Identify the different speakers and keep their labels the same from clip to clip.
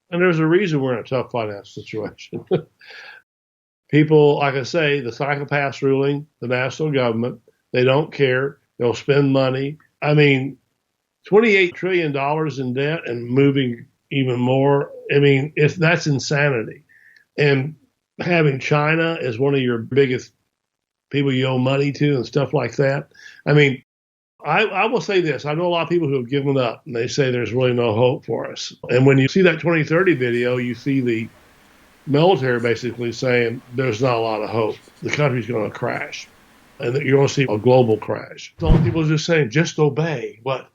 Speaker 1: And there's a reason we're in a tough financial situation. People, like I say, the psychopaths ruling the national government, they don't care. They'll spend money. I mean, $28 trillion in debt and moving even more. I mean, that's insanity. And having China as one of your biggest people you owe money to and stuff like that. I mean, I will say this. I know a lot of people who have given up and they say there's really no hope for us. And when you see that 2030 video, you see the military basically saying there's not a lot of hope. The country's going to crash and that you're going to see a global crash. So people are just saying, just obey. But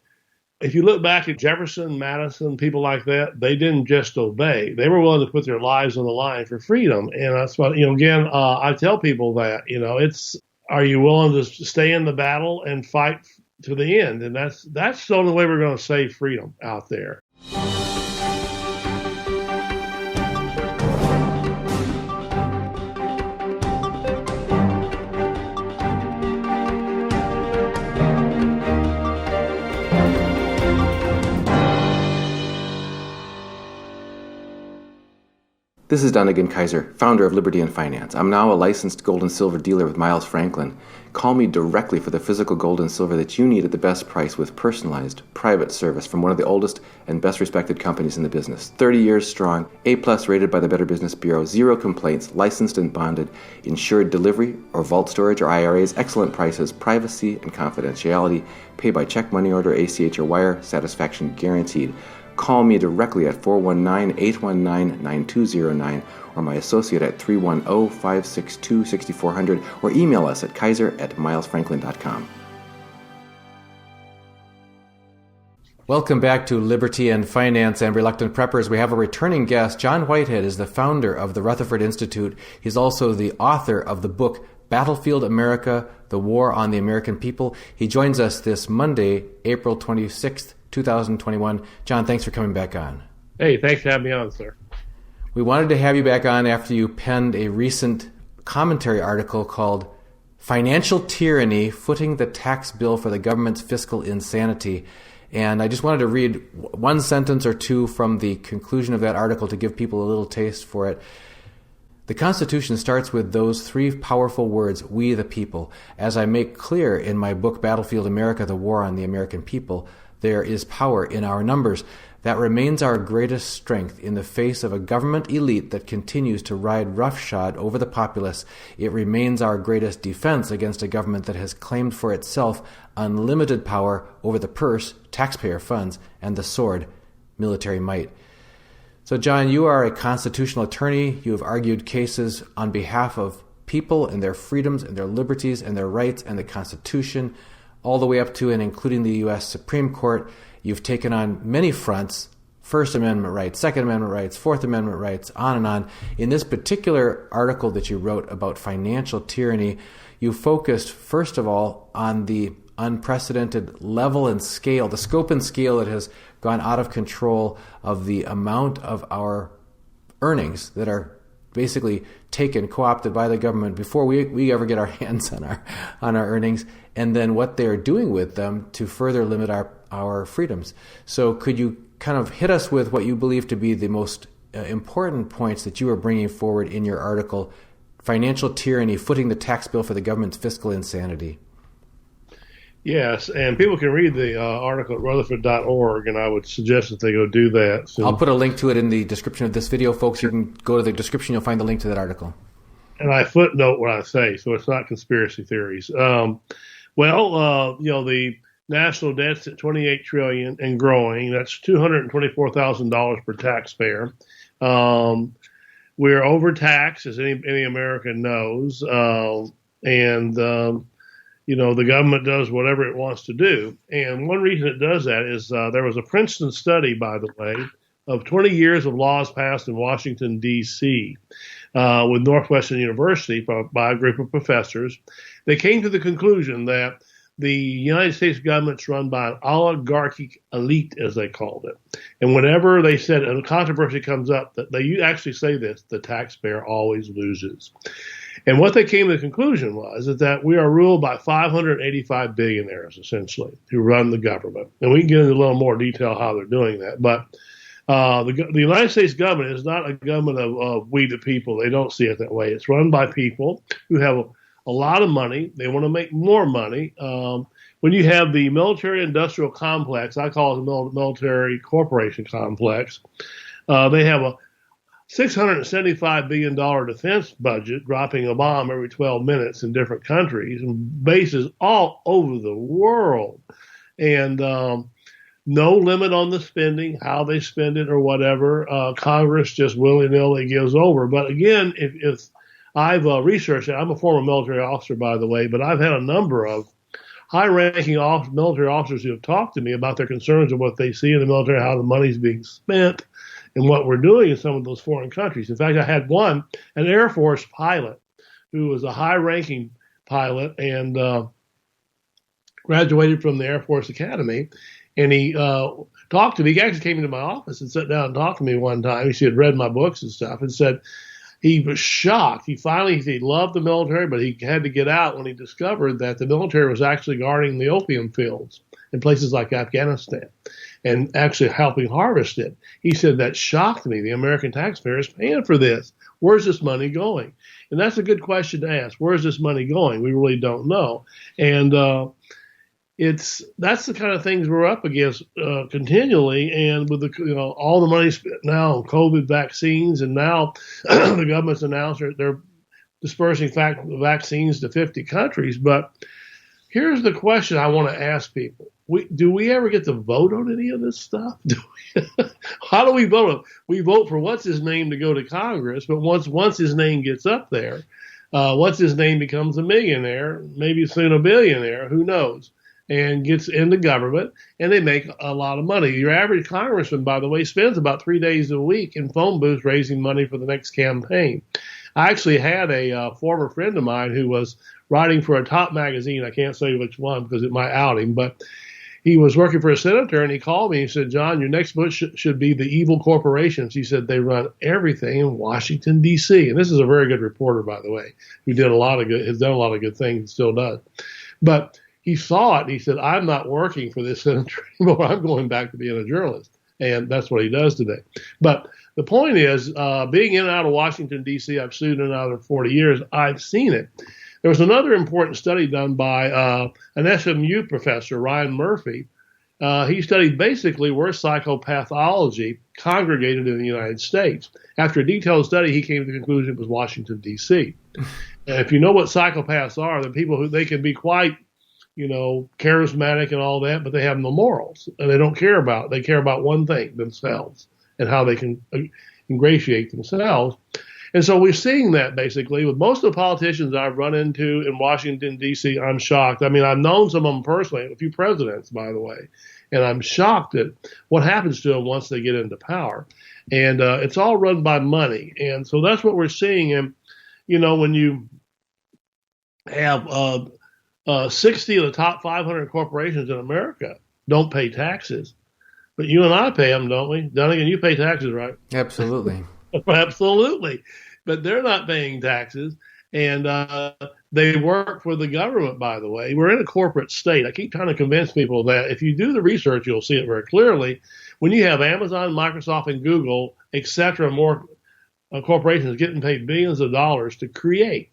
Speaker 1: if you look back at Jefferson, Madison, people like that, they didn't just obey. They were willing to put their lives on the line for freedom. And that's what, again, I tell people that, are you willing to stay in the battle and fight to the end? And that's the only way we're going to save freedom out there.
Speaker 2: This is Dunnigan Kaiser, founder of Liberty and Finance. I'm now a licensed gold and silver dealer with Miles Franklin. Call me directly for the physical gold and silver that you need at the best price with personalized, private service from one of the oldest and best respected companies in the business. 30 years strong, A+ rated by the Better Business Bureau, 0 complaints, licensed and bonded, insured delivery or vault storage or IRAs, excellent prices, privacy and confidentiality, pay by check, money order, ACH or wire, satisfaction guaranteed. Call me directly at 419-819-9209 or my associate at 310-562-6400 or email us at kaiser@milesfranklin.com.
Speaker 3: Welcome back to Liberty and Finance and Reluctant Preppers. We have a returning guest. John Whitehead is the founder of the Rutherford Institute. He's also the author of the book Battlefield America, The War on the American People. He joins us this Monday, April 26th, 2021. John, thanks for coming back on.
Speaker 1: Hey, thanks for having me on, sir.
Speaker 3: We wanted to have you back on after you penned a recent commentary article called Financial Tyranny, Footing the Tax Bill for the Government's Fiscal Insanity. And I just wanted to read one sentence or two from the conclusion of that article to give people a little taste for it. The Constitution starts with those 3 powerful words, we the people. As I make clear in my book, Battlefield America, The War on the American People, there is power in our numbers. That remains our greatest strength in the face of a government elite that continues to ride roughshod over the populace. It remains our greatest defense against a government that has claimed for itself unlimited power over the purse, taxpayer funds, and the sword, military might. So, John, you are a constitutional attorney. You have argued cases on behalf of people and their freedoms and their liberties and their rights and the Constitution, all the way up to and including the U.S. Supreme Court. You've taken on many fronts, First Amendment rights, Second Amendment rights, Fourth Amendment rights, on and on. In this particular article that you wrote about financial tyranny, you focused, first of all, on the unprecedented level and scale, the scope and scale that has gone out of control of the amount of our earnings that are basically taken, co-opted by the government before we ever get our hands on our earnings, and then what they're doing with them to further limit our freedoms. So could you kind of hit us with what you believe to be the most important points that you are bringing forward in your article, Financial Tyranny, Footing the Tax Bill for the Government's Fiscal Insanity?
Speaker 1: Yes, and people can read the article at rutherford.org, and I would suggest that they go do that. So,
Speaker 3: I'll put a link to it in the description of this video, folks. You can go to the description, you'll find the link to that article.
Speaker 1: And I footnote what I say, so it's not conspiracy theories. The national debt's at $28 trillion and growing. That's $224,000 per taxpayer. We're overtaxed, as any American knows, the government does whatever it wants to do. And one reason it does that is there was a Princeton study, by the way, of 20 years of laws passed in Washington, D.C. With Northwestern University by a group of professors. They came to the conclusion that the United States government's run by an oligarchic elite, as they called it. And whenever they said, and a controversy comes up, that they actually say this, the taxpayer always loses. And what they came to the conclusion was that we are ruled by 585 billionaires, essentially, who run the government. And we can get into a little more detail how they're doing that. But The United States government is not a government of we the people. They don't see it that way. It's run by people who have a lot of money. They want to make more money. When you have the military-industrial complex, I call it the military corporation complex, they have a $675 billion defense budget, dropping a bomb every 12 minutes in different countries and bases all over the world. And no limit on the spending, how they spend it or whatever. Congress just willy-nilly gives over. But again, if I've researched it, I'm a former military officer, by the way, but I've had a number of high-ranking military officers who have talked to me about their concerns of what they see in the military, how the money's being spent, and what we're doing in some of those foreign countries. In fact, I had an Air Force pilot who was a high-ranking pilot and graduated from the Air Force Academy, and he talked to me. He actually came into my office and sat down and talked to me one time. He had read my books and stuff and said he was shocked. He loved the military, but he had to get out when he discovered that the military was actually guarding the opium fields in places like Afghanistan and actually helping harvest it. He said, that shocked me. The American taxpayer is paying for this. Where's this money going? And that's a good question to ask. Where's this money going? We really don't know. And that's the kind of things we're up against continually. And with all the money spent now on COVID vaccines, and now the government's announced they're dispersing vaccines to 50 countries. But here's the question I want to ask people. Do we ever get to vote on any of this stuff? How do we vote? We vote for what's his name to go to Congress, but once his name gets up there, what's his name becomes a millionaire, maybe soon a billionaire, who knows, and gets into government, and they make a lot of money. Your average congressman, by the way, spends about 3 days a week in phone booths raising money for the next campaign. I actually had a former friend of mine who was writing for a top magazine. I can't say which one because it might out him, but he was working for a senator, and he called me and he said, John, your next book should be The Evil Corporations. He said they run everything in Washington, D.C. And this is a very good reporter, by the way, who has done a lot of good things and still does. But he saw it, and he said, I'm not working for this senator anymore. I'm going back to being a journalist. And that's what he does today. But the point is, being in and out of Washington, D.C., I've sued in and out of 40 years. I've seen it. There was another important study done by an SMU professor, Ryan Murphy. He studied basically where psychopathology congregated in the United States. After a detailed study, he came to the conclusion it was Washington, D.C. And if you know what psychopaths are, they're people who they can be quite, charismatic and all that, but they have no morals, and they care about one thing, themselves, and how they can ingratiate themselves. And so we're seeing that basically with most of the politicians I've run into in Washington, D.C., I'm shocked. I mean, I've known some of them personally, a few presidents, by the way, and I'm shocked at what happens to them once they get into power. And it's all run by money. And so that's what we're seeing. And, when you have 60 of the top 500 corporations in America don't pay taxes, but you and I pay them, don't we? Dunnigan, you pay taxes, right?
Speaker 3: Absolutely.
Speaker 1: Absolutely. But they're not paying taxes, and they work for the government, by the way. We're in a corporate state. I keep trying to convince people that if you do the research, you'll see it very clearly. When you have Amazon, Microsoft, and Google, et cetera, more corporations getting paid billions of dollars to create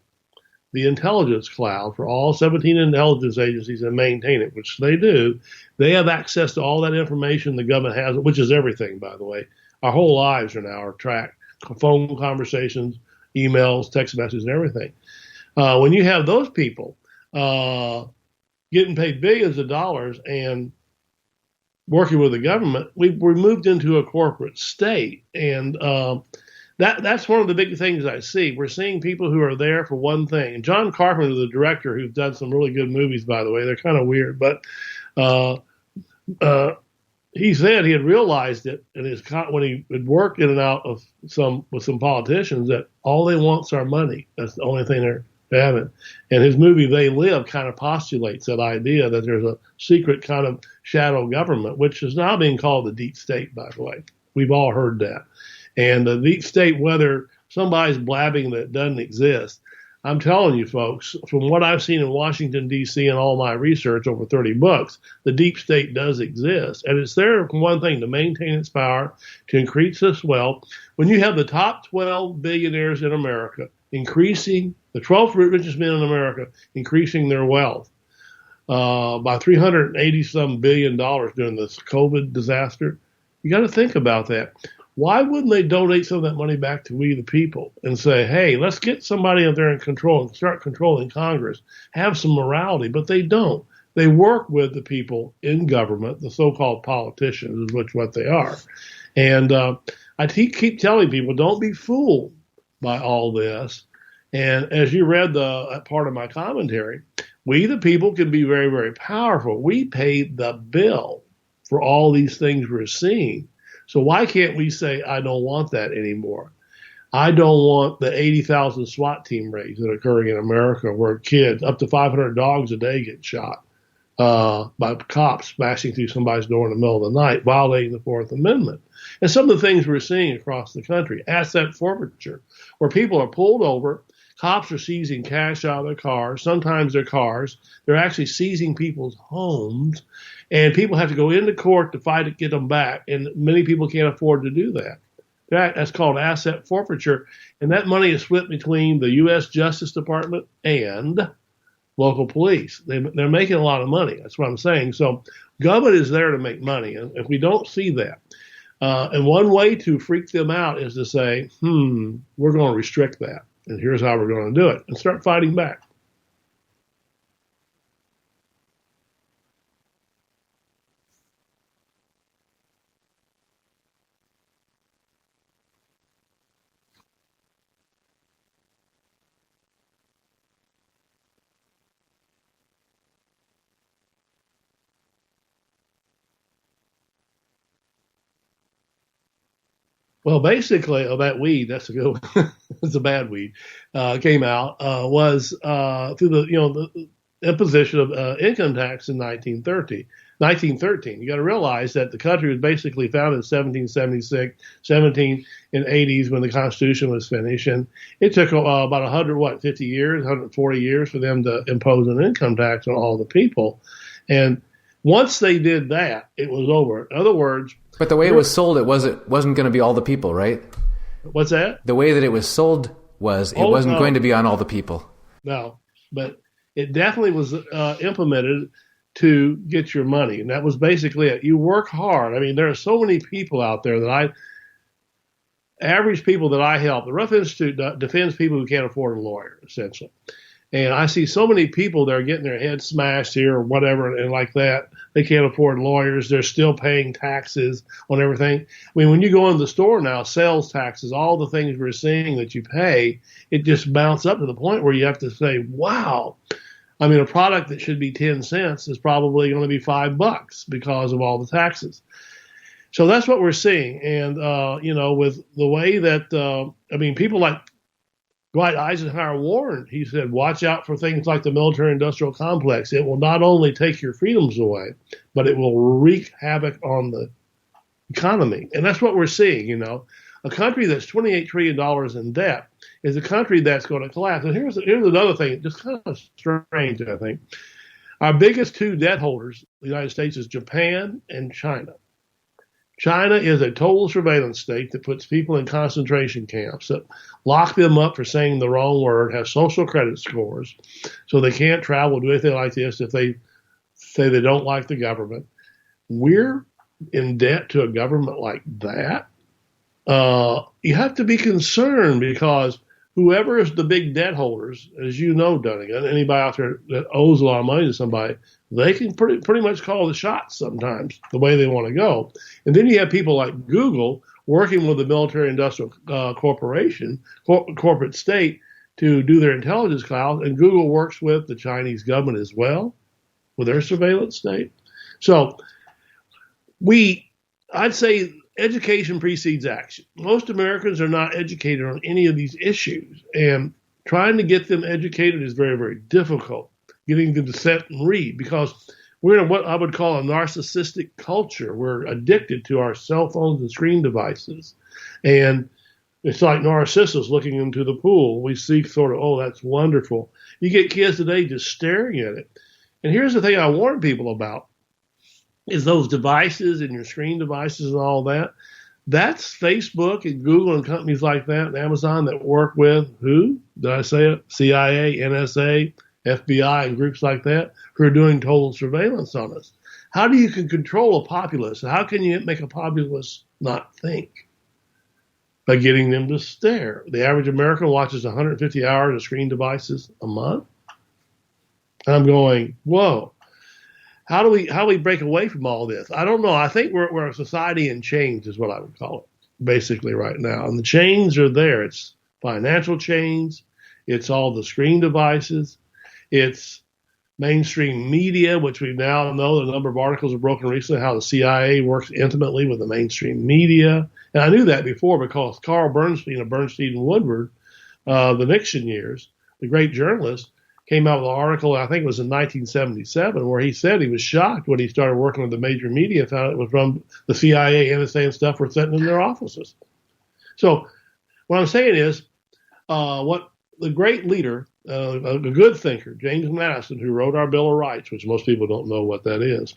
Speaker 1: the intelligence cloud for all 17 intelligence agencies and maintain it, which they do, they have access to all that information the government has, which is everything, by the way. Our whole lives are tracked. Phone conversations, emails, text messages, and everything. When you have those people getting paid billions of dollars and working with the government, we're moved into a corporate state. And that's one of the big things I see. We're seeing people who are there for one thing. And John Carpenter, the director, who's done some really good movies, by the way, they're kind of weird, but he said he had realized it when he had worked in and out of with some politicians that all they want is our money. That's the only thing they're having. And his movie They Live kind of postulates that idea that there's a secret kind of shadow government, which is now being called the deep state, by the way. We've all heard that. And the deep state, whether somebody's blabbing that doesn't exist, I'm telling you, folks, from what I've seen in Washington, D.C., and all my research over 30 books, the deep state does exist. And it's there, for one thing, to maintain its power, to increase its wealth. When you have the top 12 billionaires in America increasing, the 12 richest men in America increasing their wealth by $380-some billion during this COVID disaster, you got to think about that. Why wouldn't they donate some of that money back to we the people and say, hey, let's get somebody out there in control and start controlling Congress, have some morality? But they don't. They work with the people in government, the so-called politicians, which what they are. And I keep telling people, don't be fooled by all this. And as you read the part of my commentary, we the people can be very, very powerful. We pay the bill for all these things we're seeing. So why can't we say, I don't want that anymore? I don't want the 80,000 SWAT team raids that are occurring in America where kids, up to 500 dogs a day, get shot by cops smashing through somebody's door in the middle of the night, violating the Fourth Amendment. And some of the things we're seeing across the country, asset forfeiture, where people are pulled over, cops are seizing cash out of their cars, sometimes their cars. They're actually seizing people's homes. And people have to go into court to fight to get them back, and many people can't afford to do that. That's called asset forfeiture, and that money is split between the U.S. Justice Department and local police. They're making a lot of money. That's what I'm saying. So government is there to make money, and if we don't see that, and one way to freak them out is to say, we're going to restrict that, and here's how we're going to do it, and start fighting back. Well, basically, that weed, that's a good one. It's a bad weed, came out, was through the imposition of income tax in 1913. You got to realize that the country was basically founded in 1776, 1780s when the Constitution was finished. And it took about 150 years, 140 years for them to impose an income tax on all the people. And once they did that, it was over. In other words,
Speaker 3: but the way it was sold, it wasn't going to be all the people, right?
Speaker 1: What's that?
Speaker 3: The way that it was sold was it wasn't going to be on all the people.
Speaker 1: No, but it definitely was implemented to get your money, and that was basically it. You work hard. I mean, there are so many people out there that average people that I help. The Rutherford Institute defends people who can't afford a lawyer, essentially. And I see so many people that are getting their heads smashed here or whatever and like that. They can't afford lawyers. They're still paying taxes on everything. I mean, when you go in the store now, sales taxes, all the things we're seeing that you pay, it just bounces up to the point where you have to say, wow. I mean, a product that should be 10 cents is probably going to be $5 because of all the taxes. So that's what we're seeing. And, with the way that, people like Dwight Eisenhower warned, he said, watch out for things like the military-industrial complex. It will not only take your freedoms away, but it will wreak havoc on the economy. And that's what we're seeing, A country that's $28 trillion in debt is a country that's going to collapse. And here's another thing, just kind of strange, I think. Our biggest two debt holders, the United States, is Japan and China. China is a total surveillance state that puts people in concentration camps, that lock them up for saying the wrong word, have social credit scores, so they can't travel, do anything like this if they say they don't like the government. We're in debt to a government like that. You have to be concerned because whoever is the big debt holders, as you know, Dunnigan, anybody out there that owes a lot of money to somebody, they can pretty much call the shots sometimes the way they want to go. And then you have people like Google working with the military-industrial corporation, corporate state, to do their intelligence cloud. And Google works with the Chinese government as well, with their surveillance state. So I'd say education precedes action. Most Americans are not educated on any of these issues. And trying to get them educated is very, very difficult. Getting them to sit and read, because we're in what I would call a narcissistic culture. We're addicted to our cell phones and screen devices. And It's like Narcissus looking into the pool. We see sort of, oh, that's wonderful. You get kids today just staring at it. And here's the thing I warn people about is those devices and your screen devices and all that. That's Facebook and Google and companies like that and Amazon that work with who? Did I say it? CIA, NSA, FBI, and groups like that who are doing total surveillance on us. How do you control a populace? How can you make a populace not think? By getting them to stare. The average American watches 150 hours of screen devices a month. And I'm going, whoa. How do we break away from all this? I don't know. I think we're a society in chains is what I would call it, basically right now. And the chains are there. It's financial chains. It's all the screen devices. It's mainstream media, which we now know the number of articles have broken recently, how the CIA works intimately with the mainstream media. And I knew that before because Carl Bernstein of Bernstein and Woodward, the Nixon years, the great journalist, came out with an article, I think it was in 1977, where he said he was shocked when he started working with the major media, found it was from the CIA, NSA, and stuff were sitting in their offices. So what I'm saying is, what the great leader, a good thinker, James Madison, who wrote our Bill of Rights, which most people don't know what that is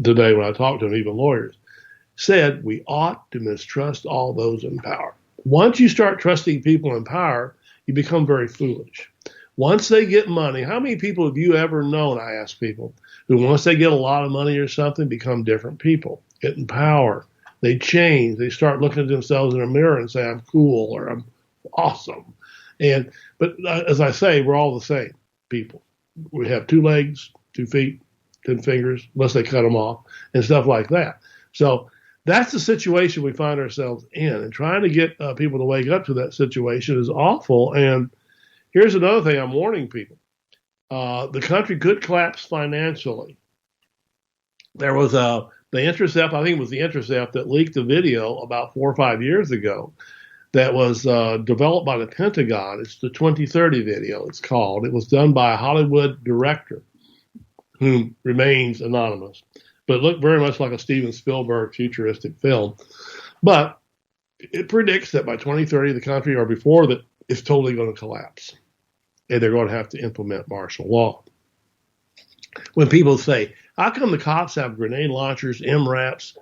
Speaker 1: today when I talk to them, even lawyers, said we ought to mistrust all those in power. Once you start trusting people in power, you become very foolish. Once they get money, how many people have you ever known, I ask people, who once they get a lot of money or something, become different people, get in power, they change, they start looking at themselves in a mirror and say, I'm cool or I'm awesome. But as I say, we're all the same people. We have 2 legs, 2 feet, 10 fingers, unless they cut them off, and stuff like that. So that's the situation we find ourselves in. And trying to get people to wake up to that situation is awful. And here's another thing I'm warning people. The country could collapse financially. There was the Intercept, I think it was the Intercept that leaked a video about 4 or 5 years ago that was developed by the Pentagon. It's the 2030 video, it's called. It was done by a Hollywood director who remains anonymous, but it looked very much like a Steven Spielberg futuristic film. But it predicts that by 2030, the country, or before that, is totally going to collapse. And they're going to have to implement martial law. When people say, how come the cops have grenade launchers, MRAPs,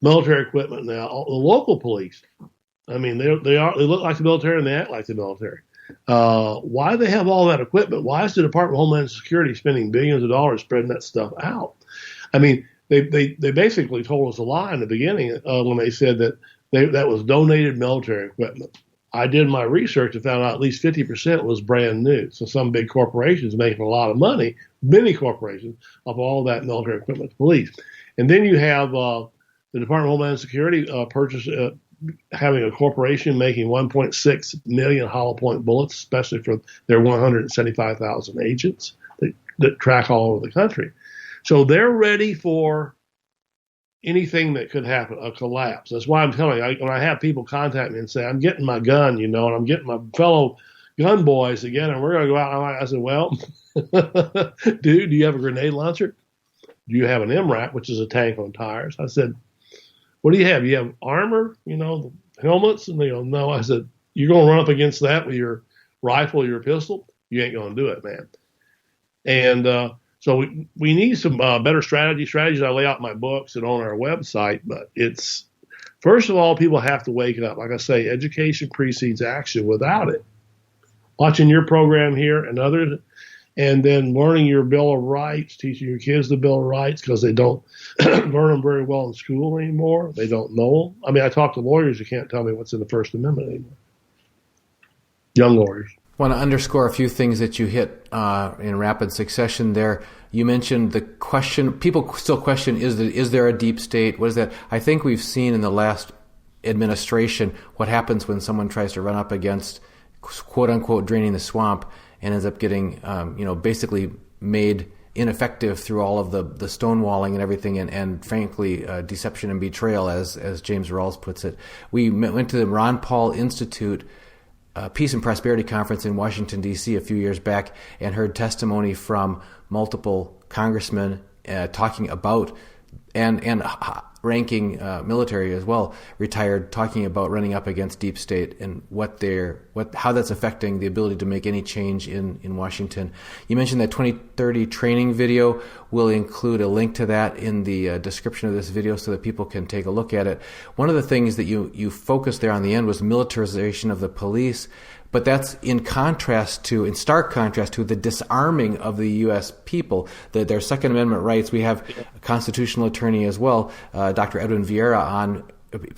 Speaker 1: military equipment now? The local police, I mean, they look like the military and they act like the military. Why do they have all that equipment? Why is the Department of Homeland Security spending billions of dollars spreading that stuff out? I mean, they basically told us a lie in the beginning when they said that that was donated military equipment. I did my research and found out at least 50% was brand new. So some big corporations making a lot of money, many corporations, of all that military equipment to police. And then you have the Department of Homeland Security having a corporation making 1.6 million hollow point bullets, especially for their 175,000 agents that track all over the country. So they're ready for anything that could happen, a collapse. That's why I'm telling you, when I have people contact me and say, I'm getting my gun, and I'm getting my fellow gun boys again, and we're going to go out. I said, well, dude, do you have a grenade launcher? Do you have an MRAP, which is a tank on tires? I said, what do you have? You have armor, the helmets? And they go, no. I said, you're going to run up against that with your rifle or your pistol? You ain't going to do it, man. And so we need some better strategies I lay out in my books and on our website. But it's, first of all, people have to wake up. Like I say, education precedes action. Without it, watching your program here and others, and then learning your Bill of Rights, teaching your kids the Bill of Rights because they don't learn them very well in school anymore. They don't know them. I mean, I talk to lawyers who can't tell me what's in the First Amendment anymore. Young lawyers.
Speaker 3: I want to underscore a few things that you hit in rapid succession there. You mentioned the question, people still question, is there a deep state? What is that? I think we've seen in the last administration what happens when someone tries to run up against, quote unquote, draining the swamp and ends up getting, basically made ineffective through all of the stonewalling and everything, and frankly, deception and betrayal, as James Rawls puts it. We went to the Ron Paul Institute Peace and Prosperity Conference in Washington, D.C. a few years back and heard testimony from multiple congressmen talking about, and ranking military as well, retired, talking about running up against deep state and how that's affecting the ability to make any change in Washington. You mentioned that 2030 training video. We'll include a link to that in the description of this video so that people can take a look at it. One of the things that you focused there on the end was militarization of the police. But that's in stark contrast to the disarming of the U.S. people, their Second Amendment rights. We have a constitutional attorney as well, Dr. Edwin Vieira, on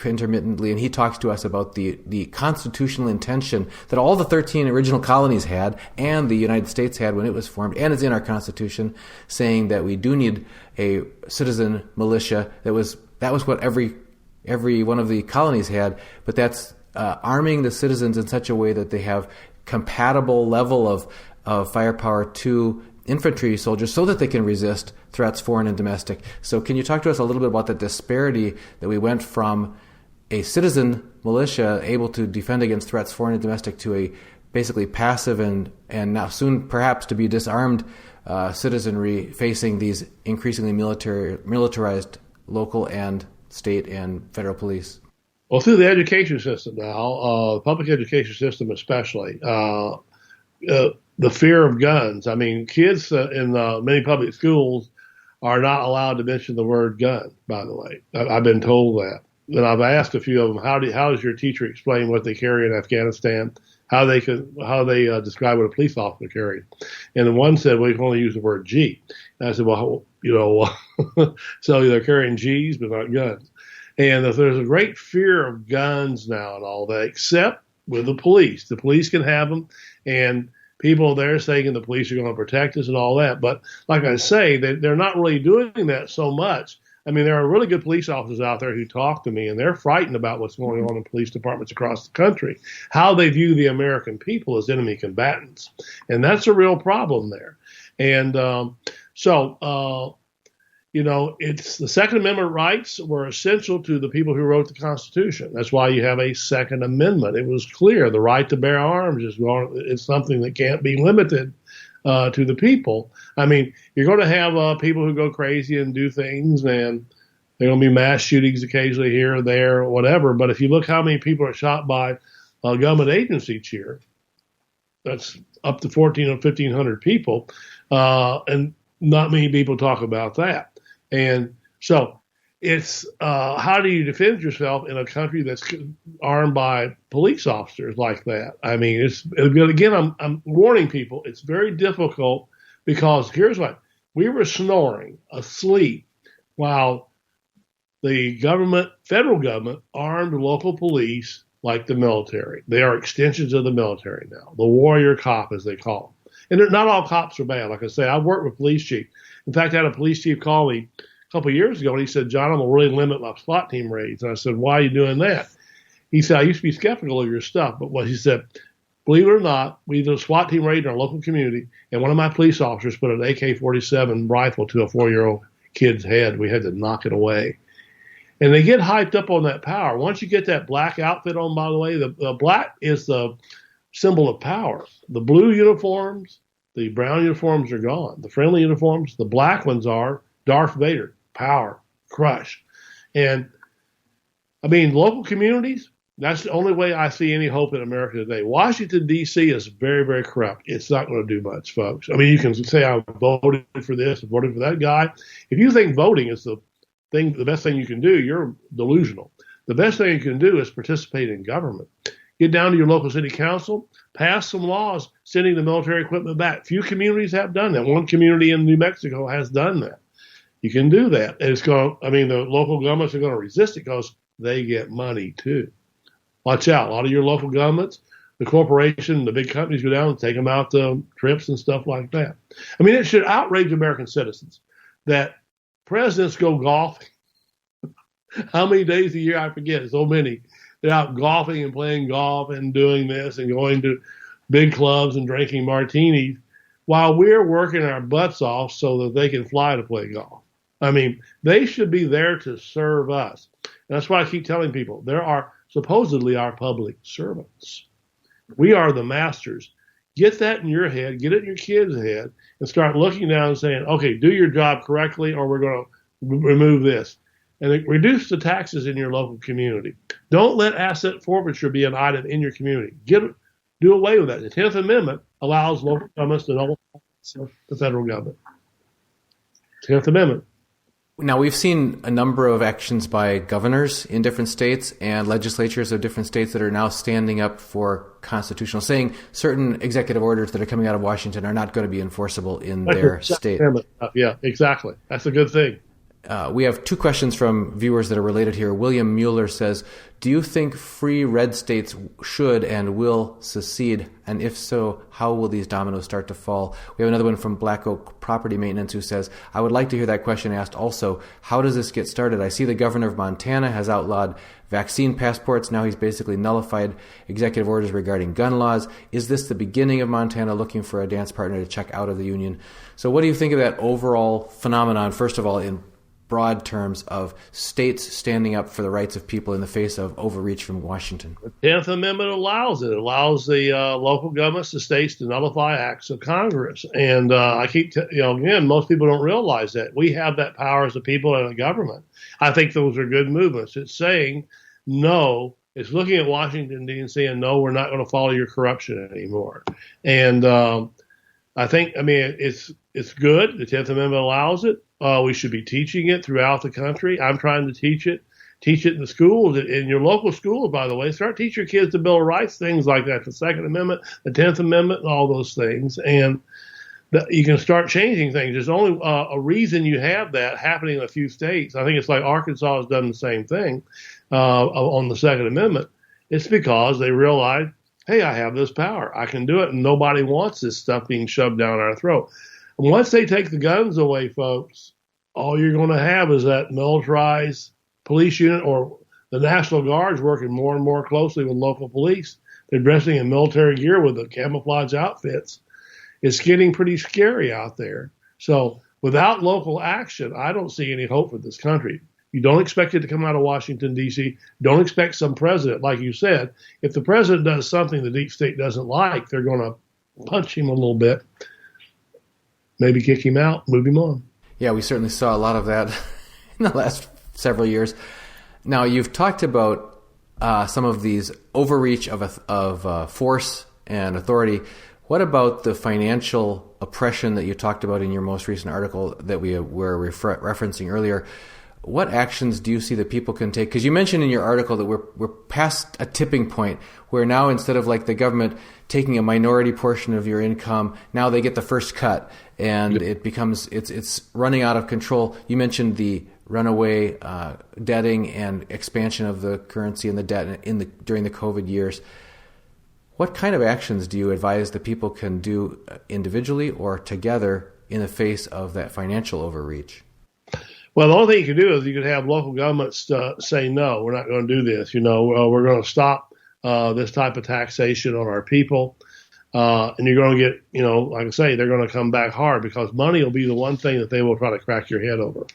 Speaker 3: intermittently, and he talks to us about the constitutional intention that all the 13 original colonies had and the United States had when it was formed, and it's in our Constitution, saying that we do need a citizen militia. That was what every one of the colonies had, but that's arming the citizens in such a way that they have compatible level of firepower to infantry soldiers so that they can resist threats, foreign and domestic. So can you talk to us a little bit about the disparity that we went from a citizen militia able to defend against threats, foreign and domestic, to a basically passive and now soon perhaps to be disarmed citizenry facing these increasingly militarized local and state and federal police?
Speaker 1: Well, through the education system now, public education system especially, the fear of guns. I mean, kids in many public schools are not allowed to mention the word gun, by the way. I've been told that. And I've asked a few of them, how does your teacher explain what they carry in Afghanistan, how they describe what a police officer carried? And one said, well, you can only use the word G. And I said, well, so they're carrying Gs but not guns. And there's a great fear of guns now and all that, except with the police. The police can have them, and people there saying the police are going to protect us and all that. But like I say, they're not really doing that so much. I mean, there are really good police officers out there who talk to me, and they're frightened about what's going on in police departments across the country, how they view the American people as enemy combatants. And that's a real problem there. And it's the Second Amendment rights were essential to the people who wrote the Constitution. That's why you have a Second Amendment. It was clear the right to bear arms is something that can't be limited to the people. I mean, you're going to have people who go crazy and do things, and there are going to be mass shootings occasionally here or there or whatever. But if you look how many people are shot by a government agency each year, that's up to 1,400 or 1,500 people, and not many people talk about that. And so it's how do you defend yourself in a country that's armed by police officers like that? I mean, again, I'm warning people, it's very difficult because here's what, we were snoring, asleep, while the federal government, armed local police like the military. They are extensions of the military now, the warrior cop, as they call them. And not all cops are bad. Like I say, I've worked with police chiefs. In fact, I had a police chief call me a couple of years ago, and he said, John, I'm going to really limit my SWAT team raids. And I said, why are you doing that? He said, I used to be skeptical of your stuff. But what he said, believe it or not, we did a SWAT team raid in our local community, and one of my police officers put an AK-47 rifle to a 4-year-old kid's head. We had to knock it away. And they get hyped up on that power. Once you get that black outfit on, by the way, the black is the symbol of power. The blue uniforms, the brown uniforms are gone. The friendly uniforms, the black ones are Darth Vader, power, crush. And, I mean, local communities, that's the only way I see any hope in America today. Washington, D.C. is very, very corrupt. It's not going to do much, folks. I mean, you can say I voted for this, voted for that guy. If you think voting is the best thing you can do, you're delusional. The best thing you can do is participate in government. Get down to your local city council, pass some laws sending the military equipment back. Few communities have done that. One community in New Mexico has done that. You can do that. And the local governments are going to resist it because they get money too. Watch out. A lot of your local governments, the corporation, the big companies go down and take them out to trips and stuff like that. I mean, it should outrage American citizens that presidents go golfing. How many days a year? I forget. So many. They're out golfing and playing golf and doing this and going to big clubs and drinking martinis while we're working our butts off so that they can fly to play golf. I mean, they should be there to serve us. And that's why I keep telling people, there are supposedly our public servants. We are the masters. Get that in your head, get it in your kids' head, and start looking down and saying, okay, do your job correctly or we're going to remove this. and reduce the taxes in your local community. Don't let asset forfeiture be an item in your community. Do away with that. The 10th Amendment allows local governments to nullify the federal government. 10th Amendment.
Speaker 3: Now, we've seen a number of actions by governors in different states and legislatures of different states that are now standing up for constitutional, saying certain executive orders that are coming out of Washington are not going to be enforceable in their state.
Speaker 1: Yeah, exactly. That's a good thing.
Speaker 3: We have two questions from viewers that are related here. William Mueller says, do you think free red states should and will secede? And if so, how will these dominoes start to fall? We have another one from Black Oak Property Maintenance who says, I would like to hear that question asked also. How does this get started? I see the governor of Montana has outlawed vaccine passports. Now he's basically nullified executive orders regarding gun laws. Is this the beginning of Montana looking for a dance partner to check out of the union? So what do you think of that overall phenomenon, first of all, in broad terms of states standing up for the rights of people in the face of overreach from Washington?
Speaker 1: The 10th Amendment allows it. It allows the local governments, the states, to nullify acts of Congress. And I keep, again, most people don't realize that. We have that power as a people and a government. I think those are good movements. It's saying no. It's looking at Washington, D.C. and no, we're not going to follow your corruption anymore. And I think, it's good. The 10th Amendment allows it. We should be teaching it throughout the country. I'm trying to teach it in the schools, in your local schools, by the way. Start teaching your kids the Bill of Rights, things like that, the Second Amendment, the 10th Amendment, and all those things. And you can start changing things. There's only a reason you have that happening in a few states. I think it's like Arkansas has done the same thing on the Second Amendment. It's because they realize, hey, I have this power. I can do it, and nobody wants this stuff being shoved down our throat. And once they take the guns away, folks, all you're going to have is that militarized police unit or the National Guard's working more and more closely with local police. They're dressing in military gear with the camouflage outfits. It's getting pretty scary out there. So without local action, I don't see any hope for this country. You don't expect it to come out of Washington, D.C. Don't expect some president. Like you said, if the president does something the deep state doesn't like, they're going to punch him a little bit, maybe kick him out, move him on.
Speaker 3: Yeah, we certainly saw a lot of that in the last several years. Now, you've talked about some of these overreach of force and authority. What about the financial oppression that you talked about in your most recent article that we were referencing earlier? What actions do you see that people can take? Because you mentioned in your article that we're past a tipping point where now instead of like the government taking a minority portion of your income, now they get the first cut, and it becomes it's running out of control. You mentioned the runaway debting and expansion of the currency and the debt during the COVID years. What kind of actions do you advise that people can do individually or together in the face of that financial overreach?
Speaker 1: Well, the only thing you can do is you can have local governments say, no, we're not going to do this. We're going to stop this type of taxation on our people. And you're going to get, like I say, they're going to come back hard because money will be the one thing that they will try to crack your head over.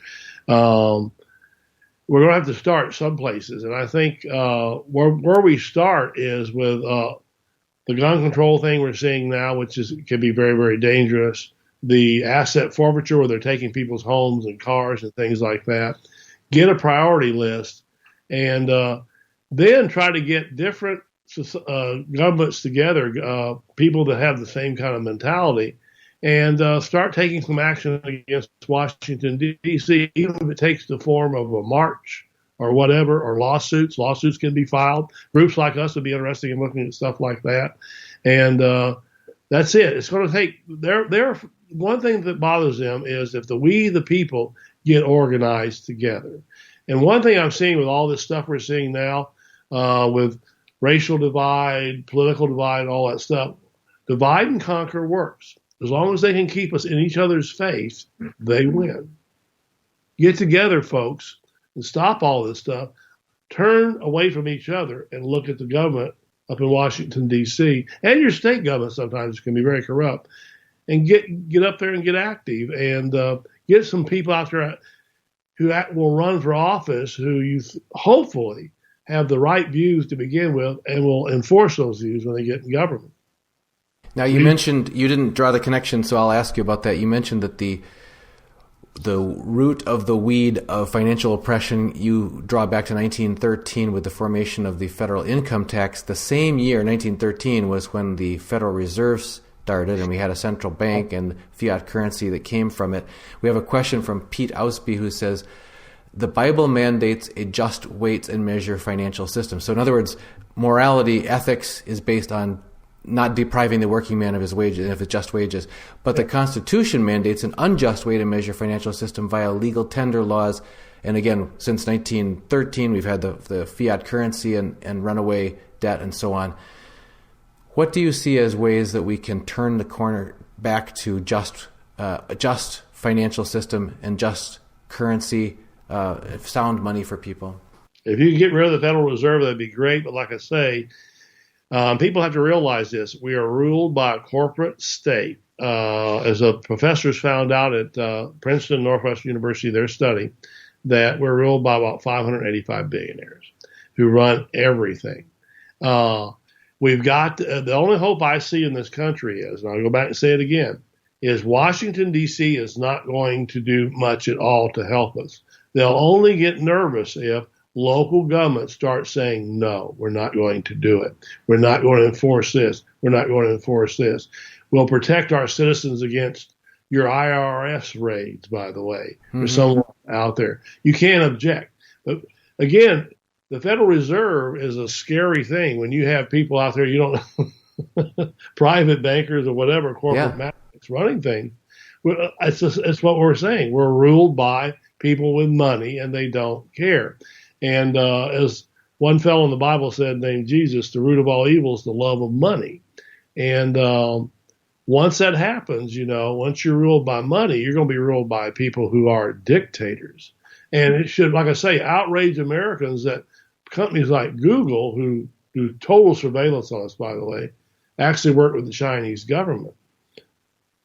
Speaker 1: We're going to have to start some places. And I think where we start is with the gun control thing we're seeing now, which can be very, very dangerous. The asset forfeiture where they're taking people's homes and cars and things like that. Get a priority list and then try to get different governments together, people that have the same kind of mentality, and start taking some action against Washington, D.C., even if it takes the form of a march or whatever, or lawsuits. Lawsuits can be filed. Groups like us would be interested in looking at stuff like that. And that's it. It's going to take their one thing that bothers them is if we, the people, get organized together. And one thing I'm seeing with all this stuff we're seeing now, with racial divide, political divide, all that stuff, divide and conquer works. As long as they can keep us in each other's face, they win. Get together, folks, and stop all this stuff. Turn away from each other and look at the government up in Washington, D.C., and your state government sometimes can be very corrupt, and get up there and get active and get some people out there who will run for office who you hopefully have the right views to begin with and will enforce those views when they get in government. Now,
Speaker 3: you mentioned, you didn't draw the connection, so I'll ask you about that. You mentioned that the root of the weed of financial oppression, you draw back to 1913 with the formation of the federal income tax. The same year, 1913, was when the Federal Reserve started, and we had a central bank and fiat currency that came from it. We have a question from Pete Ausby who says, the Bible mandates a just weights and measure financial system. So in other words, morality, ethics is based on not depriving the working man of his wages, if it's just wages. But the Constitution mandates an unjust way to measure financial system via legal tender laws. And again, since 1913, we've had the fiat currency and runaway debt and so on. What do you see as ways that we can turn the corner back to just financial system and just currency, sound money for people?
Speaker 1: If you can get rid of the Federal Reserve, that'd be great. But like I say, people have to realize this. We are ruled by a corporate state. As the professors found out at Princeton, Northwestern University, their study, that we're ruled by about 585 billionaires who run everything. We've got the only hope I see in this country is, and I'll go back and say it again, is Washington, D.C. is not going to do much at all to help us. They'll only get nervous if local governments start saying, no, we're not going to do it. We're not going to enforce this. We're not going to enforce this. We'll protect our citizens against your IRS raids, by the way. There's someone out there. You can't object. But again, the Federal Reserve is a scary thing when you have people out there, you don't know, private bankers or whatever, corporate magnets running things. It's what we're saying. We're ruled by people with money, and they don't care. And as one fellow in the Bible said named Jesus, the root of all evil is the love of money. And once that happens, once you're ruled by money, you're going to be ruled by people who are dictators. And it should, like I say, outrage Americans that companies like Google, who do total surveillance on us, by the way, actually work with the Chinese government.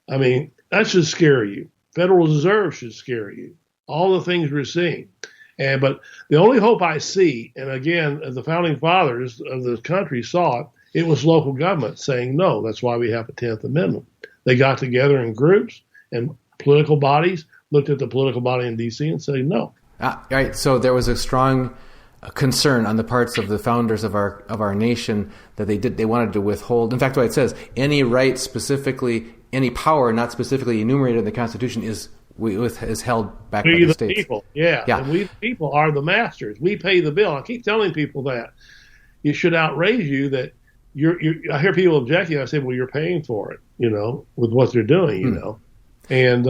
Speaker 1: I mean, that should scare you. Federal Reserve should scare you. All the things we're seeing. But the only hope I see, and again, as the founding fathers of the country saw it, it was local government saying no. That's why we have a 10th Amendment. They got together in groups, and political bodies looked at the political body in D.C. and said no.
Speaker 3: Right. So there was a strong concern on the parts of the founders of our nation that they wanted to withhold. In fact, what it says, any right specifically, any power not specifically enumerated in the Constitution is held back by the states.
Speaker 1: People, yeah. And we the people are the masters. We pay the bill. I keep telling people that. It should outrage you that I hear people objecting. I say, well, you're paying for it, with what they're doing, And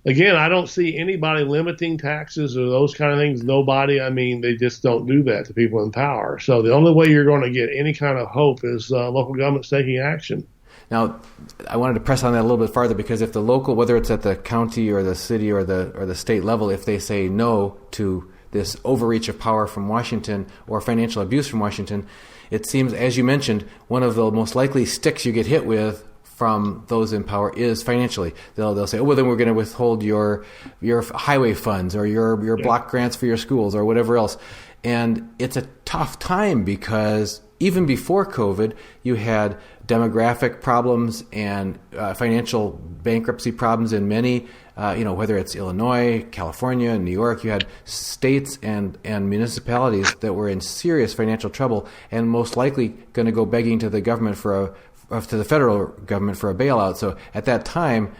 Speaker 1: again, I don't see anybody limiting taxes or those kind of things. Nobody. I mean, they just don't do that to people in power. So the only way you're going to get any kind of hope is local governments taking action.
Speaker 3: Now, I wanted to press on that a little bit farther because if the local, whether it's at the county or the city or the state level, if they say no to this overreach of power from Washington or financial abuse from Washington, it seems, as you mentioned, one of the most likely sticks you get hit with from those in power is financially. They'll say, oh, well, then we're going to withhold your highway funds or your block grants for your schools or whatever else. And it's a tough time because even before COVID, you had demographic problems and financial bankruptcy problems in many, whether it's Illinois, California, New York, you had states and municipalities that were in serious financial trouble and most likely going to go begging to the government to the federal government for a bailout. So at that time,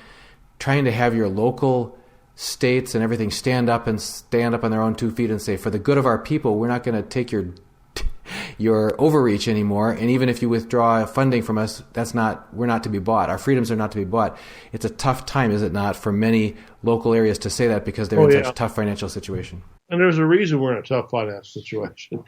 Speaker 3: trying to have your local states and everything stand up on their own 2 feet and say, for the good of our people, we're not going to take your overreach anymore, and even if you withdraw funding from us, we're not to be bought. Our freedoms are not to be bought. It's a tough time, is it not, for many local areas to say that because they're in such a tough financial situation.
Speaker 1: And there's a reason we're in a tough financial situation.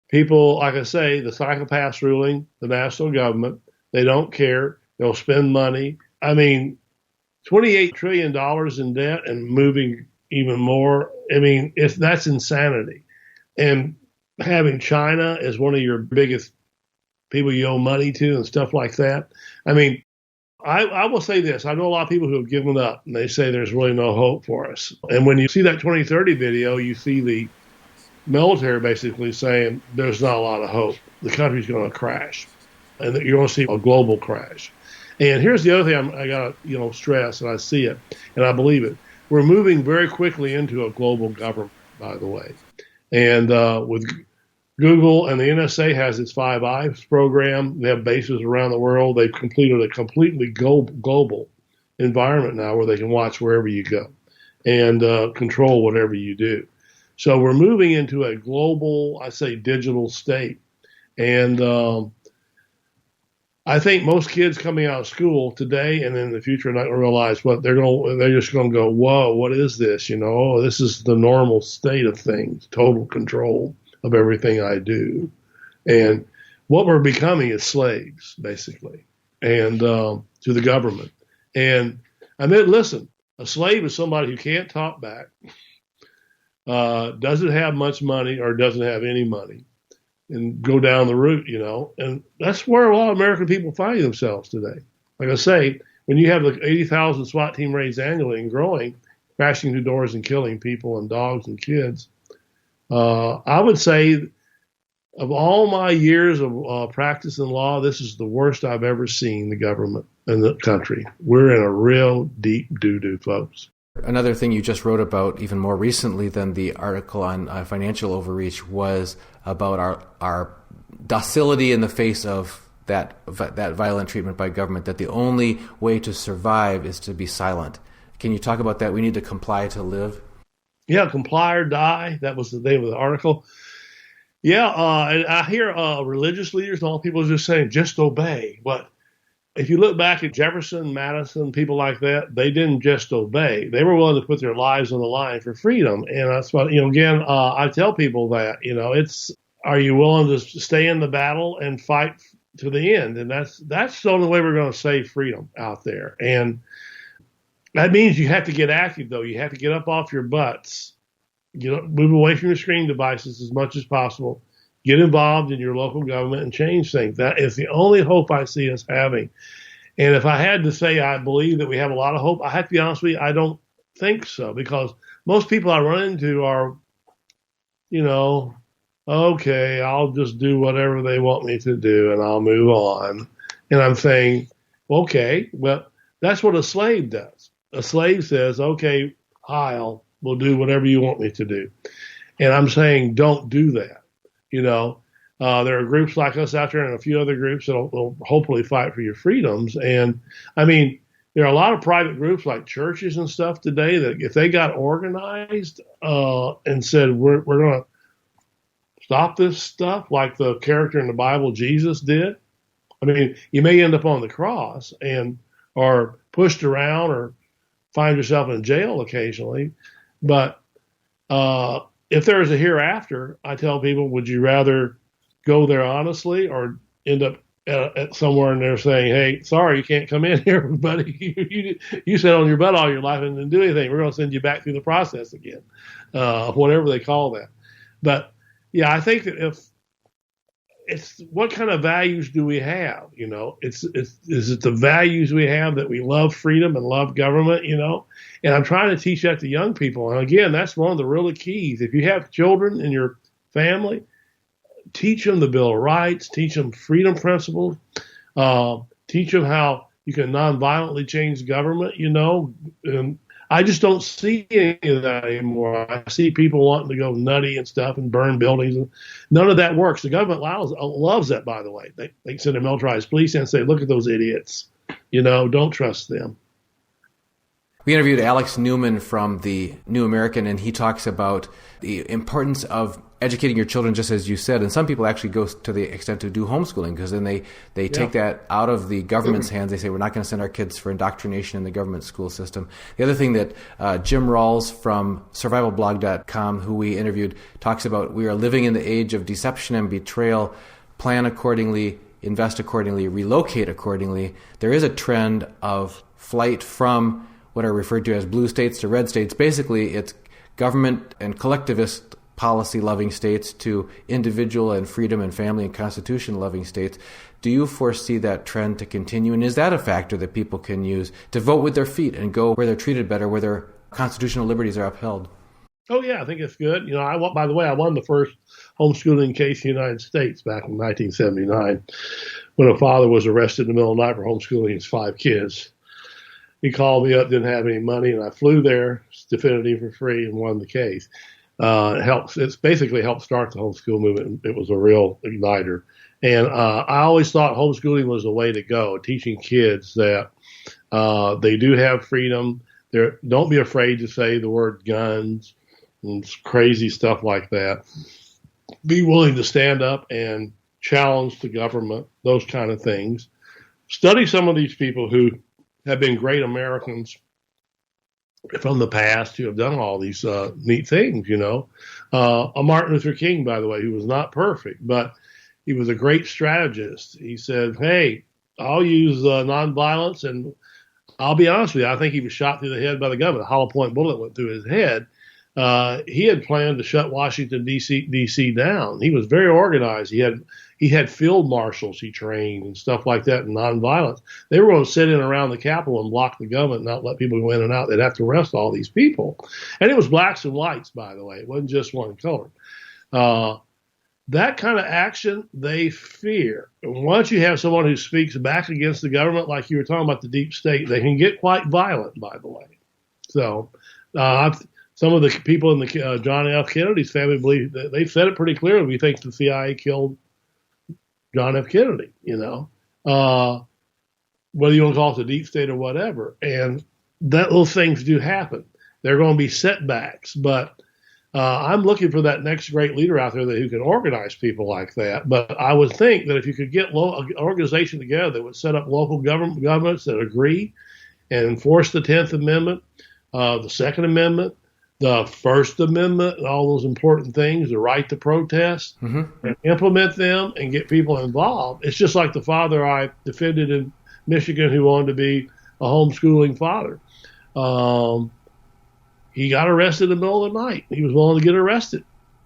Speaker 1: People, like I say, the psychopaths ruling the national government, they don't care. They'll spend money. I mean, $28 trillion in debt and moving even more. I mean, that's insanity. And having China as one of your biggest people you owe money to and stuff like that. I mean, I will say this. I know a lot of people who have given up, and they say there's really no hope for us. And when you see that 2030 video, you see the military basically saying there's not a lot of hope. The country's going to crash, and you're going to see a global crash. And here's the other thing I got to stress, and I see it, and I believe it. We're moving very quickly into a global government, by the way. And with Google and the NSA has its 5 Eyes program. They have bases around the world. They've completed a completely global environment now where they can watch wherever you go and control whatever you do. So we're moving into a global, I say, digital state. And I think most kids coming out of school today and in the future are not going to realize what they're just going to go, whoa, what is this? Oh, this is the normal state of things, total control of everything I do. And what we're becoming is slaves, basically, and to the government. And I mean, listen, a slave is somebody who can't talk back, doesn't have much money or doesn't have any money, and go down the route, And that's where a lot of American people find themselves today. Like I say, when you have the 80,000 SWAT team raids annually and growing, crashing through doors and killing people and dogs and kids, I would say of all my years of practice in law, this is the worst I've ever seen the government and the country. We're in a real deep doo-doo, folks.
Speaker 3: Another thing you just wrote about even more recently than the article on financial overreach was about our docility in the face of that violent treatment by government, that the only way to survive is to be silent. Can you talk about that? We need to comply to live.
Speaker 1: Yeah, comply or die. That was the name of the article. Yeah, and I hear religious leaders and all people just saying, just obey. But if you look back at Jefferson, Madison, people like that, they didn't just obey. They were willing to put their lives on the line for freedom. And that's what, again, I tell people that, are you willing to stay in the battle and fight to the end? And that's the only way we're going to save freedom out there. And that means you have to get active, though. You have to get up off your butts, move away from your screen devices as much as possible, get involved in your local government and change things. That is the only hope I see us having. And if I had to say I believe that we have a lot of hope, I have to be honest with you, I don't think so, because most people I run into are, okay, I'll just do whatever they want me to do and I'll move on. And I'm saying, okay, well, that's what a slave does. A slave says, okay, I'll do whatever you want me to do. And I'm saying, don't do that. There are groups like us out there and a few other groups that will hopefully fight for your freedoms. And I mean, there are a lot of private groups like churches and stuff today that if they got organized and said, we're going to stop this stuff like the character in the Bible, Jesus, did. I mean, you may end up on the cross or pushed around or find yourself in jail occasionally. But if there is a hereafter, I tell people, would you rather go there honestly or end up at somewhere and they're saying, hey, sorry, you can't come in here, buddy. You sat on your butt all your life and didn't do anything. We're going to send you back through the process again, whatever they call that. But, yeah, I think that if it's what kind of values do we have? Is it the values we have that we love freedom and love government, And I'm trying to teach that to young people. And again, that's one of the really keys. If you have children in your family, teach them the Bill of Rights, teach them freedom principles, teach them how you can nonviolently change government, and I just don't see any of that anymore. I see people wanting to go nutty and stuff and burn buildings. None of that works. The government loves that, by the way. They send a militarized police and say, look at those idiots. Don't trust them.
Speaker 3: We interviewed Alex Newman from the New American, and he talks about the importance of educating your children, just as you said. And some people actually go to the extent to do homeschooling, because then they take that out of the government's hands. They say, we're not going to send our kids for indoctrination in the government school system. The other thing that Jim Rawls from survivalblog.com, who we interviewed, talks about, we are living in the age of deception and betrayal. Plan accordingly, invest accordingly, relocate accordingly. There is a trend of flight from what are referred to as blue states to red states. Basically, it's government and collectivist policy-loving states to individual and freedom and family and constitution-loving states. Do you foresee that trend to continue? And is that a factor that people can use to vote with their feet and go where they're treated better, where their constitutional liberties are upheld?
Speaker 1: Oh yeah, I think it's good. By the way, I won the first homeschooling case in the United States back in 1979 when a father was arrested in the middle of the night for homeschooling his 5 kids. He called me up, didn't have any money, and I flew there, defended him for free, and won the case. It's basically helped start the homeschool movement. It was a real igniter. And I always thought homeschooling was the way to go, teaching kids that they do have freedom. Don't be afraid to say the word guns and crazy stuff like that. Be willing to stand up and challenge the government, those kind of things. Study some of these people who have been great Americans from the past who have done all these neat things, A Martin Luther King, by the way, who was not perfect, but he was a great strategist. He said, hey, I'll use nonviolence, and I'll be honest with you, I think he was shot through the head by the government. A hollow point bullet went through his head. He had planned to shut Washington, D.C. down. He was very organized. He had field marshals he trained and stuff like that, and nonviolence. They were going to sit in around the Capitol and block the government, not let people go in and out. They'd have to arrest all these people. And it was blacks and whites, by the way. It wasn't just one color. That kind of action they fear. And once you have someone who speaks back against the government, like you were talking about the deep state, they can get quite violent, by the way. So some of the people in the John F. Kennedy's family believe that they've said it pretty clearly. We think the CIA killed John F. Kennedy, whether you want to call it the deep state or whatever. And those things do happen. There are going to be setbacks, but I'm looking for that next great leader out there who can organize people like that. But I would think that if you could get an organization together that would set up local governments that agree and enforce the 10th Amendment, the Second Amendment, the First Amendment, and all those important things, the right to protest, and implement them and get people involved. It's just like the father I defended in Michigan who wanted to be a homeschooling father. He got arrested in the middle of the night. He was willing to get arrested.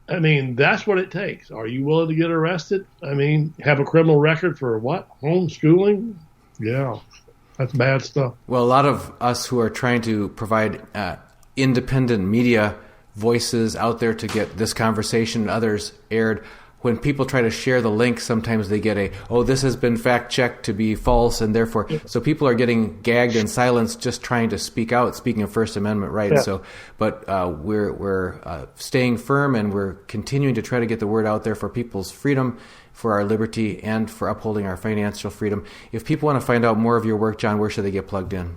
Speaker 1: I mean, that's what it takes. Are you willing to get arrested? I mean, have a criminal record for what? Homeschooling? Yeah, that's bad stuff.
Speaker 3: Well, a lot of us who are trying to provide independent media voices out there to get this conversation and others aired, when people try to share the link, sometimes they get this has been fact-checked to be false, and therefore, so people are getting gagged and silenced just trying to speak out, speaking of First Amendment rights. Yeah. So, but we're staying firm, and we're continuing to try to get the word out there for people's freedom, for our liberty, and for upholding our financial freedom. If people want to find out more of your work, John, where should they get plugged in?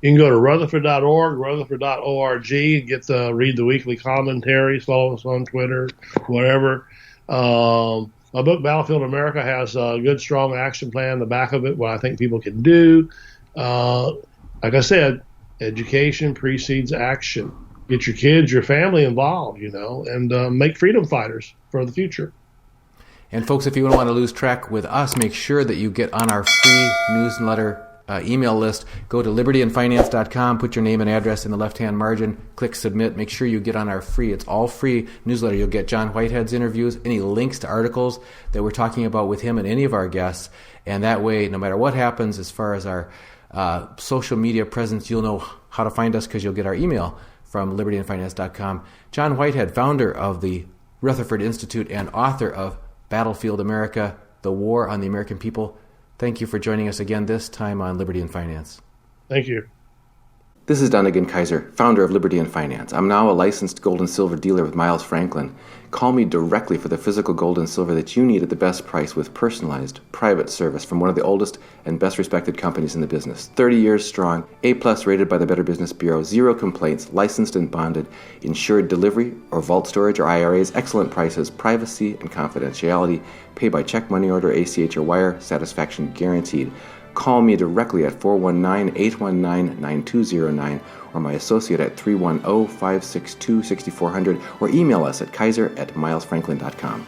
Speaker 1: You can go to Rutherford.org, Rutherford.org, and read the weekly commentaries, follow us on Twitter, whatever. My book, Battlefield America, has a good, strong action plan in the back of it, what I think people can do. Like I said, education precedes action. Get your kids, your family involved, and make freedom fighters for the future.
Speaker 3: And folks, if you don't want to lose track with us, make sure that you get on our free newsletter email list. Go to libertyandfinance.com, put your name and address in the left-hand margin, click submit. Make sure you get on our it's all free newsletter. You'll get John Whitehead's interviews, any links to articles that we're talking about with him and any of our guests. And that way, no matter what happens as far as our social media presence, you'll know how to find us because you'll get our email from libertyandfinance.com. John Whitehead, founder of the Rutherford Institute and author of Battlefield America, The War on the American People. Thank you for joining us again, this time on Liberty and Finance.
Speaker 1: Thank you.
Speaker 2: This is Donegan Kaiser, founder of Liberty and Finance. I'm now a licensed gold and silver dealer with Miles Franklin. Call me directly for the physical gold and silver that you need at the best price with personalized, private service from one of the oldest and best respected companies in the business. 30 years strong, A+ rated by the Better Business Bureau, 0 complaints, licensed and bonded, insured delivery or vault storage or IRAs, excellent prices, privacy and confidentiality, pay by check, money order, ACH or wire, satisfaction guaranteed. Call me directly at 419-819-9209 or my associate at 310-562-6400 or email us at kaiser@milesfranklin.com.